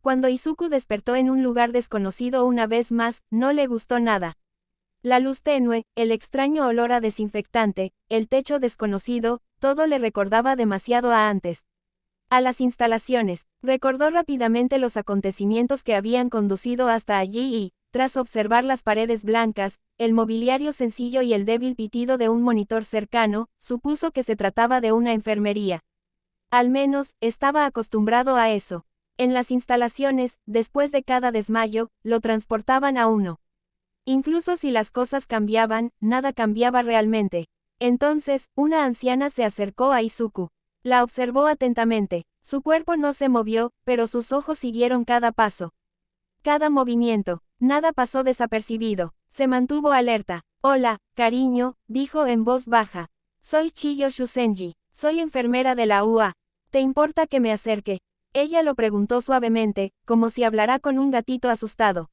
Cuando Izuku despertó en un lugar desconocido una vez más, no le gustó nada. La luz tenue, el extraño olor a desinfectante, el techo desconocido, todo le recordaba demasiado a antes. A las instalaciones, recordó rápidamente los acontecimientos que habían conducido hasta allí y, tras observar las paredes blancas, el mobiliario sencillo y el débil pitido de un monitor cercano, supuso que se trataba de una enfermería. Al menos, estaba acostumbrado a eso. En las instalaciones, después de cada desmayo, lo transportaban a uno. Incluso si las cosas cambiaban, nada cambiaba realmente. Entonces, una anciana se acercó a Izuku. La observó atentamente. Su cuerpo no se movió, pero sus ojos siguieron cada paso. Cada movimiento. Nada pasó desapercibido. Se mantuvo alerta. Hola, cariño, dijo en voz baja. Soy Chiyo Shusenji. Soy enfermera de la UA. ¿Te importa que me acerque? Ella lo preguntó suavemente, como si hablara con un gatito asustado.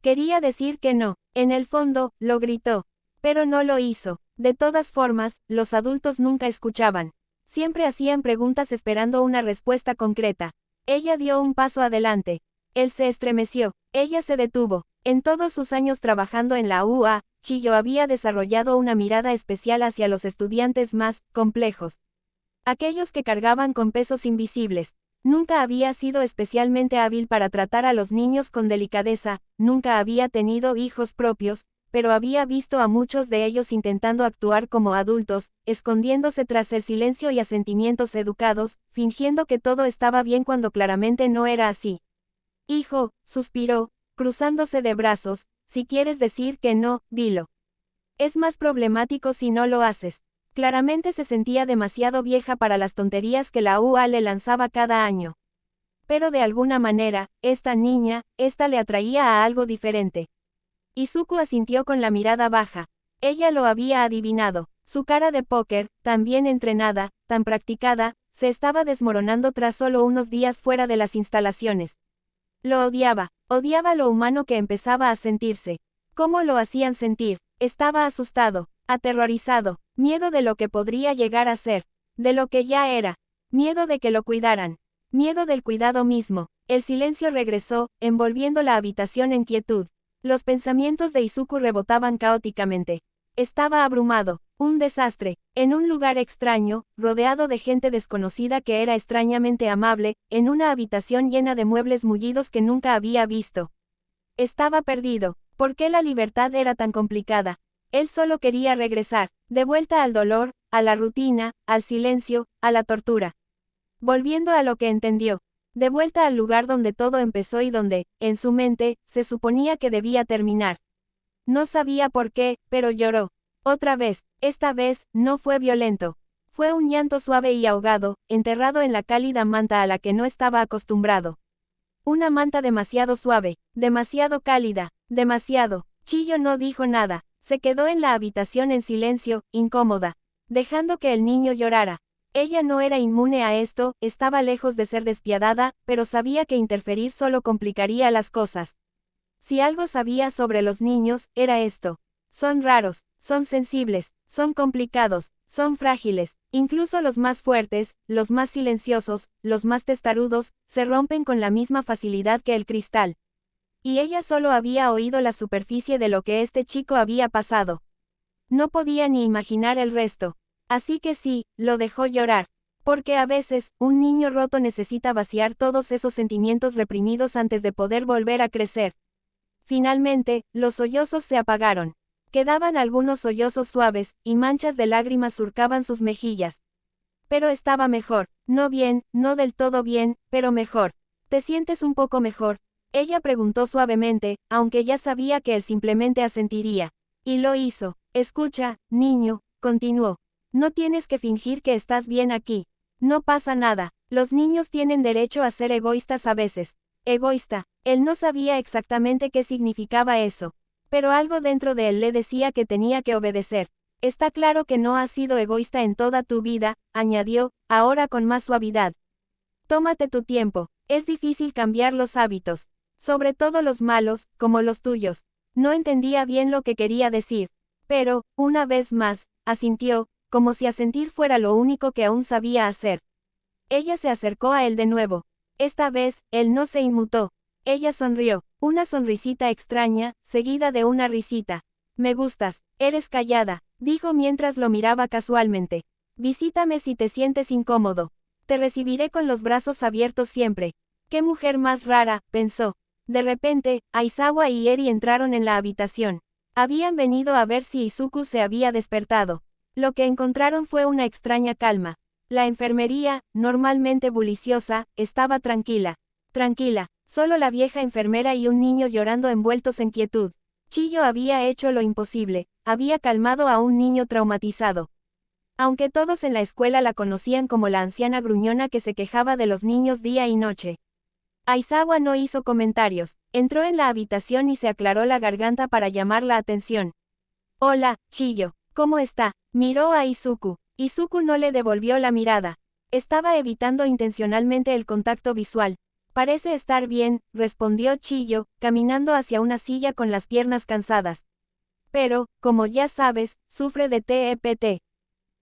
Quería decir que no. En el fondo, lo gritó. Pero no lo hizo. De todas formas, los adultos nunca escuchaban. Siempre hacían preguntas esperando una respuesta concreta. Ella dio un paso adelante. Él se estremeció. Ella se detuvo. En todos sus años trabajando en la UA, Chiyo había desarrollado una mirada especial hacia los estudiantes más complejos. Aquellos que cargaban con pesos invisibles. Nunca había sido especialmente hábil para tratar a los niños con delicadeza, nunca había tenido hijos propios, pero había visto a muchos de ellos intentando actuar como adultos, escondiéndose tras el silencio y asentimientos educados, fingiendo que todo estaba bien cuando claramente no era así. Hijo, suspiró, cruzándose de brazos, si quieres decir que no, dilo. Es más problemático si no lo haces. Claramente se sentía demasiado vieja para las tonterías que la UA le lanzaba cada año. Pero de alguna manera, esta niña, le atraía a algo diferente. Izuku asintió con la mirada baja. Ella lo había adivinado. Su cara de póker, tan bien entrenada, tan practicada, se estaba desmoronando tras solo unos días fuera de las instalaciones. Lo odiaba lo humano que empezaba a sentirse. ¿Cómo lo hacían sentir? Estaba asustado, aterrorizado, miedo de lo que podría llegar a ser, de lo que ya era, miedo de que lo cuidaran, miedo del cuidado mismo. El silencio regresó, envolviendo la habitación en quietud. Los pensamientos de Izuku rebotaban caóticamente. Estaba abrumado, un desastre, en un lugar extraño, rodeado de gente desconocida que era extrañamente amable, en una habitación llena de muebles mullidos que nunca había visto. Estaba perdido. ¿Por qué la libertad era tan complicada? Él solo quería regresar, de vuelta al dolor, a la rutina, al silencio, a la tortura. Volviendo a lo que entendió. De vuelta al lugar donde todo empezó y donde, en su mente, se suponía que debía terminar. No sabía por qué, pero lloró. Otra vez, esta vez, no fue violento. Fue un llanto suave y ahogado, enterrado en la cálida manta a la que no estaba acostumbrado. Una manta demasiado suave, demasiado cálida, demasiado. Chiyo no dijo nada, se quedó en la habitación en silencio, incómoda, dejando que el niño llorara. Ella no era inmune a esto, estaba lejos de ser despiadada, pero sabía que interferir solo complicaría las cosas. Si algo sabía sobre los niños, era esto. Son raros, son sensibles, son complicados, son frágiles, incluso los más fuertes, los más silenciosos, los más testarudos, se rompen con la misma facilidad que el cristal. Y ella solo había oído la superficie de lo que este chico había pasado. No podía ni imaginar el resto. Así que sí, lo dejó llorar. Porque a veces, un niño roto necesita vaciar todos esos sentimientos reprimidos antes de poder volver a crecer. Finalmente, los sollozos se apagaron. Quedaban algunos sollozos suaves, y manchas de lágrimas surcaban sus mejillas. Pero estaba mejor, no bien, no del todo bien, pero mejor. ¿Te sientes un poco mejor? Ella preguntó suavemente, aunque ya sabía que él simplemente asentiría. Y lo hizo. Escucha, niño, continuó. No tienes que fingir que estás bien aquí. No pasa nada. Los niños tienen derecho a ser egoístas a veces. Egoísta. Él no sabía exactamente qué significaba eso. Pero algo dentro de él le decía que tenía que obedecer. Está claro que no has sido egoísta en toda tu vida, añadió, ahora con más suavidad. Tómate tu tiempo. Es difícil cambiar los hábitos. Sobre todo los malos, como los tuyos. No entendía bien lo que quería decir. Pero, una vez más, asintió, como si asentir fuera lo único que aún sabía hacer. Ella se acercó a él de nuevo. Esta vez, él no se inmutó. Ella sonrió, una sonrisita extraña, seguida de una risita. Me gustas, eres callada, dijo mientras lo miraba casualmente. Visítame si te sientes incómodo. Te recibiré con los brazos abiertos siempre. ¡Qué mujer más rara!, pensó. De repente, Aizawa y Eri entraron en la habitación. Habían venido a ver si Izuku se había despertado. Lo que encontraron fue una extraña calma. La enfermería, normalmente bulliciosa, estaba tranquila. Tranquila, solo la vieja enfermera y un niño llorando envueltos en quietud. Chiyo había hecho lo imposible, había calmado a un niño traumatizado. Aunque todos en la escuela la conocían como la anciana gruñona que se quejaba de los niños día y noche. Aizawa no hizo comentarios, entró en la habitación y se aclaró la garganta para llamar la atención. Hola, Chiyo, ¿cómo está? Miró a Izuku. Izuku no le devolvió la mirada. Estaba evitando intencionalmente el contacto visual. Parece estar bien, respondió Chiyo, caminando hacia una silla con las piernas cansadas. Pero, como ya sabes, sufre de TEPT.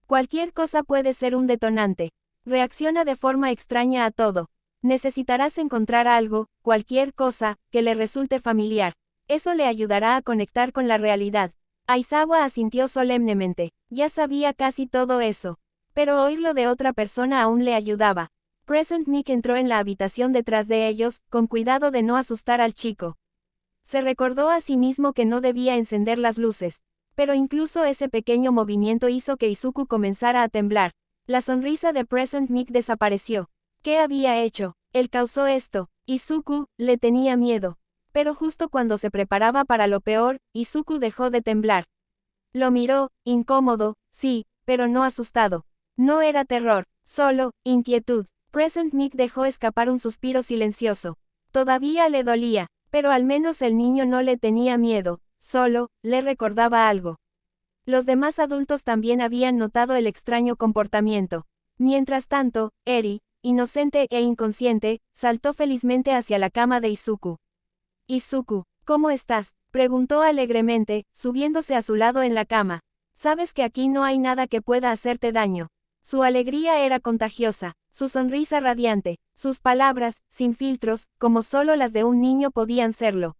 Cualquier cosa puede ser un detonante. Reacciona de forma extraña a todo. Necesitarás encontrar algo, cualquier cosa, que le resulte familiar. Eso le ayudará a conectar con la realidad. Aizawa asintió solemnemente. Ya sabía casi todo eso. Pero oírlo de otra persona aún le ayudaba. Present Mic entró en la habitación detrás de ellos, con cuidado de no asustar al chico. Se recordó a sí mismo que no debía encender las luces. Pero incluso ese pequeño movimiento hizo que Izuku comenzara a temblar. La sonrisa de Present Mic desapareció. ¿Qué había hecho? Él causó esto. Izuku le tenía miedo. Pero justo cuando se preparaba para lo peor, Izuku dejó de temblar. Lo miró, incómodo, sí, pero no asustado. No era terror, solo inquietud. Present Mic dejó escapar un suspiro silencioso. Todavía le dolía, pero al menos el niño no le tenía miedo, solo le recordaba algo. Los demás adultos también habían notado el extraño comportamiento. Mientras tanto, Eri, inocente e inconsciente, saltó felizmente hacia la cama de Izuku. Izuku, ¿cómo estás?, preguntó alegremente, subiéndose a su lado en la cama. Sabes que aquí no hay nada que pueda hacerte daño. Su alegría era contagiosa, su sonrisa radiante, sus palabras, sin filtros, como solo las de un niño podían serlo.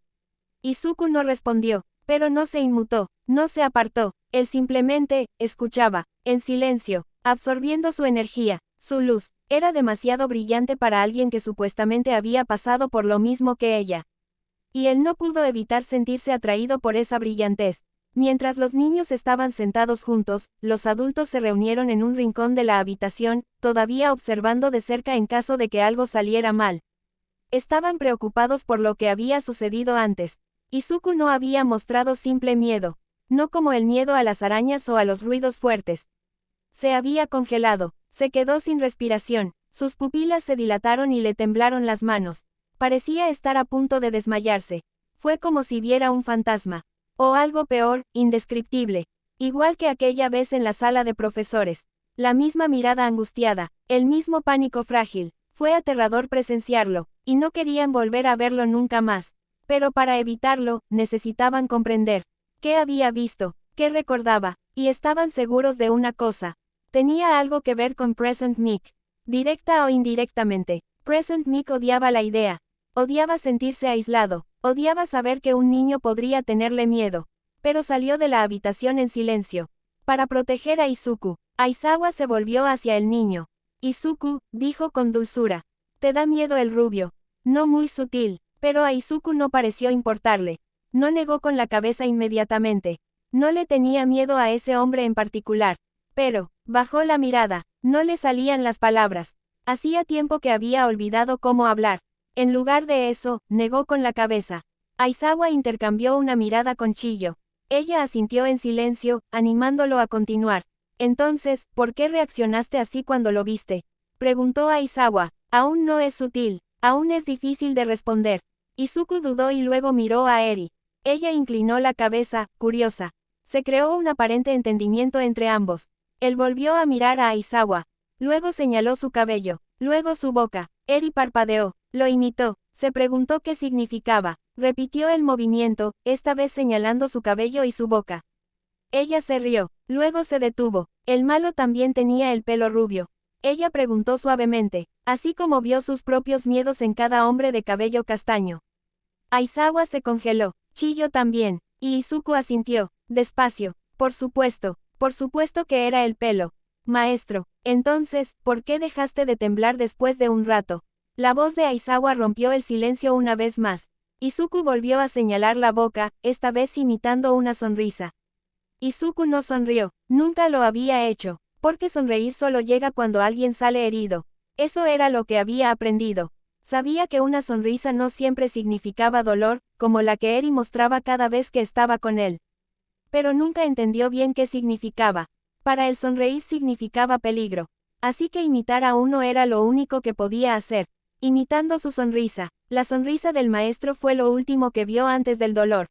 Izuku no respondió, pero no se inmutó, no se apartó, él simplemente escuchaba, en silencio, absorbiendo su energía, su luz. Era demasiado brillante para alguien que supuestamente había pasado por lo mismo que ella. Y él no pudo evitar sentirse atraído por esa brillantez. Mientras los niños estaban sentados juntos, los adultos se reunieron en un rincón de la habitación, todavía observando de cerca en caso de que algo saliera mal. Estaban preocupados por lo que había sucedido antes. Izuku no había mostrado simple miedo, no como el miedo a las arañas o a los ruidos fuertes. Se había congelado, se quedó sin respiración, sus pupilas se dilataron y le temblaron las manos. Parecía estar a punto de desmayarse. Fue como si viera un fantasma. O algo peor, indescriptible. Igual que aquella vez en la sala de profesores. La misma mirada angustiada, el mismo pánico frágil. Fue aterrador presenciarlo, y no querían volver a verlo nunca más. Pero para evitarlo, necesitaban comprender. ¿Qué había visto? ¿Qué recordaba? Y estaban seguros de una cosa. Tenía algo que ver con Present Mic. Directa o indirectamente. Present Mic odiaba la idea. Odiaba sentirse aislado, odiaba saber que un niño podría tenerle miedo. Pero salió de la habitación en silencio. Para proteger a Izuku, Aizawa se volvió hacia el niño. Izuku, dijo con dulzura. ¿Te da miedo el rubio? No muy sutil, pero a Izuku no pareció importarle. No negó con la cabeza inmediatamente. No le tenía miedo a ese hombre en particular. Pero, bajó la mirada, no le salían las palabras. Hacía tiempo que había olvidado cómo hablar. En lugar de eso, negó con la cabeza. Aizawa intercambió una mirada con Chiyo. Ella asintió en silencio, animándolo a continuar. Entonces, ¿por qué reaccionaste así cuando lo viste?, preguntó Aizawa. Aún no es sutil, aún es difícil de responder. Izuku dudó y luego miró a Eri. Ella inclinó la cabeza, curiosa. Se creó un aparente entendimiento entre ambos. Él volvió a mirar a Aizawa. Luego señaló su cabello, luego su boca. Eri parpadeó, lo imitó, se preguntó qué significaba. Repitió el movimiento, esta vez señalando su cabello y su boca. Ella se rió, luego se detuvo. El malo también tenía el pelo rubio. Ella preguntó suavemente, así como vio sus propios miedos en cada hombre de cabello castaño. Aizawa se congeló, Chiyo también, y Izuku asintió, despacio, por supuesto que era el pelo. Maestro, entonces, ¿por qué dejaste de temblar después de un rato? La voz de Aizawa rompió el silencio una vez más. Izuku volvió a señalar la boca, esta vez imitando una sonrisa. Izuku no sonrió, nunca lo había hecho, porque sonreír solo llega cuando alguien sale herido. Eso era lo que había aprendido. Sabía que una sonrisa no siempre significaba dolor, como la que Eri mostraba cada vez que estaba con él. Pero nunca entendió bien qué significaba. Para él sonreír significaba peligro. Así que imitar a uno era lo único que podía hacer. Imitando su sonrisa. La sonrisa del maestro fue lo último que vio antes del dolor.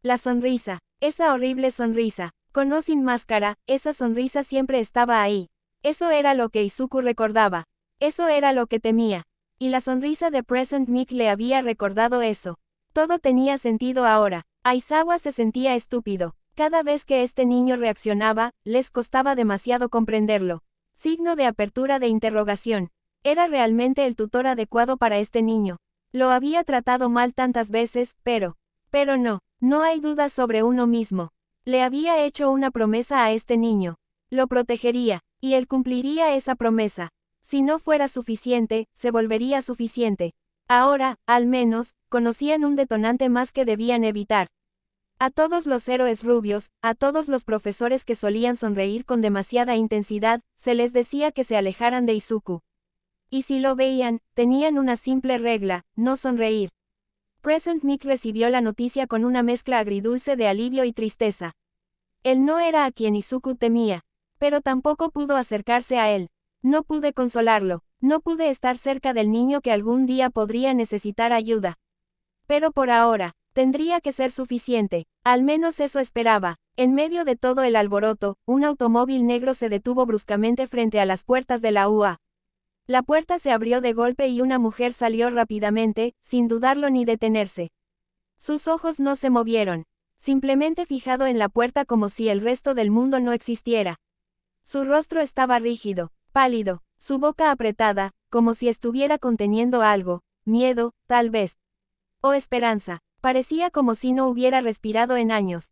La sonrisa. Esa horrible sonrisa. Con o sin máscara, esa sonrisa siempre estaba ahí. Eso era lo que Izuku recordaba. Eso era lo que temía. Y la sonrisa de Present Mic le había recordado eso. Todo tenía sentido ahora. Aizawa se sentía estúpido. Cada vez que este niño reaccionaba, les costaba demasiado comprenderlo. Signo de apertura de interrogación. ¿Era realmente el tutor adecuado para este niño? Lo había tratado mal tantas veces, pero no hay dudas sobre uno mismo. Le había hecho una promesa a este niño. Lo protegería, y él cumpliría esa promesa. Si no fuera suficiente, se volvería suficiente. Ahora, al menos, conocían un detonante más que debían evitar. A todos los héroes rubios, a todos los profesores que solían sonreír con demasiada intensidad, se les decía que se alejaran de Izuku. Y si lo veían, tenían una simple regla, no sonreír. Present Mic recibió la noticia con una mezcla agridulce de alivio y tristeza. Él no era a quien Izuku temía, pero tampoco pudo acercarse a él. No pude consolarlo, no pude estar cerca del niño que algún día podría necesitar ayuda. Pero por ahora, tendría que ser suficiente, al menos eso esperaba. En medio de todo el alboroto, un automóvil negro se detuvo bruscamente frente a las puertas de la UA. La puerta se abrió de golpe y una mujer salió rápidamente, sin dudarlo ni detenerse. Sus ojos no se movieron, simplemente fijado en la puerta como si el resto del mundo no existiera. Su rostro estaba rígido, pálido, su boca apretada, como si estuviera conteniendo algo, miedo, tal vez. O esperanza, parecía como si no hubiera respirado en años.